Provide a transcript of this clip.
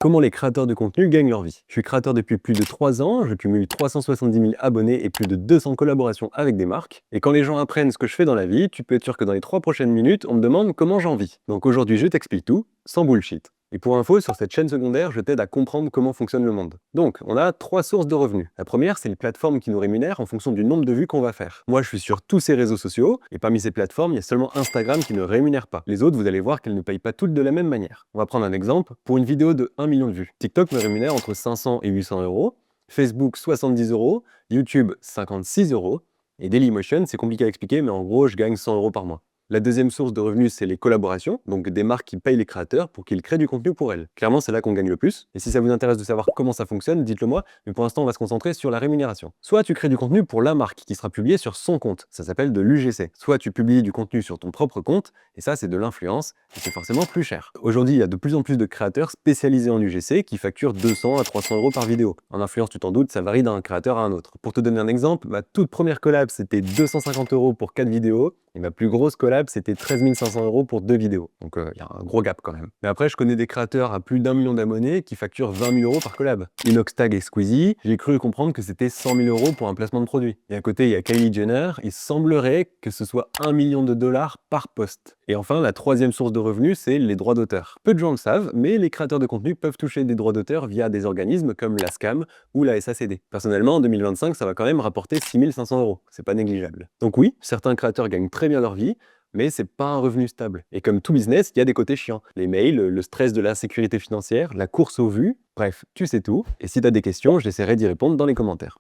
Comment les créateurs de contenu gagnent leur vie? Je suis créateur depuis plus de 3 ans, je cumule 370 000 abonnés et plus de 200 collaborations avec des marques. Et quand les gens apprennent ce que je fais dans la vie, tu peux être sûr que dans les 3 prochaines minutes, on me demande comment j'en vis. Donc aujourd'hui, je t'explique tout, sans bullshit. Et pour info, sur cette chaîne secondaire, je t'aide à comprendre comment fonctionne le monde. Donc, on a 3 sources de revenus. La première, c'est les plateformes qui nous rémunèrent en fonction du nombre de vues qu'on va faire. Moi, je suis sur tous ces réseaux sociaux, et parmi ces plateformes, il y a seulement Instagram qui ne rémunère pas. Les autres, vous allez voir qu'elles ne payent pas toutes de la même manière. On va prendre un exemple. Pour une vidéo de 1 million de vues, TikTok me rémunère entre 500 et 800 euros, Facebook 70 euros, YouTube 56 euros, et Dailymotion, c'est compliqué à expliquer, mais en gros, je gagne 100 euros par mois. La deuxième source de revenus, c'est les collaborations, donc des marques qui payent les créateurs pour qu'ils créent du contenu pour elles. Clairement, c'est là qu'on gagne le plus. Et si ça vous intéresse de savoir comment ça fonctionne, dites-le moi, mais pour l'instant, on va se concentrer sur la rémunération. Soit tu crées du contenu pour la marque qui sera publié sur son compte, ça s'appelle de l'UGC. Soit tu publies du contenu sur ton propre compte, et ça, c'est de l'influence, et c'est forcément plus cher. Aujourd'hui, il y a de plus en plus de créateurs spécialisés en UGC qui facturent 200 à 300 euros par vidéo. En influence, tu t'en doutes, ça varie d'un créateur à un autre. Pour te donner un exemple, ma toute première collab, c'était 250 euros pour 4 vidéos, et ma plus grosse collab, c'était 13 500 euros pour 2 vidéos. Donc il y a un gros gap quand même. Mais après, je connais des créateurs à plus d'1 million d'abonnés qui facturent 20 000 euros par collab. Inoxtag et Squeezie, j'ai cru comprendre que c'était 100 000 euros pour un placement de produit. Et à côté, il y a Kylie Jenner, il semblerait que ce soit 1 million de dollars par post. Et enfin, la troisième source de revenus, c'est les droits d'auteur. Peu de gens le savent, mais les créateurs de contenu peuvent toucher des droits d'auteur via des organismes comme la SCAM ou la SACD. Personnellement, en 2025, ça va quand même rapporter 6 500 euros. C'est pas négligeable. Donc oui, certains créateurs gagnent très bien leur vie, mais c'est pas un revenu stable. Et comme tout business, il y a des côtés chiants. Les mails, le stress de l'insécurité financière, la course aux vues, bref, tu sais tout. Et si tu as des questions, j'essaierai d'y répondre dans les commentaires.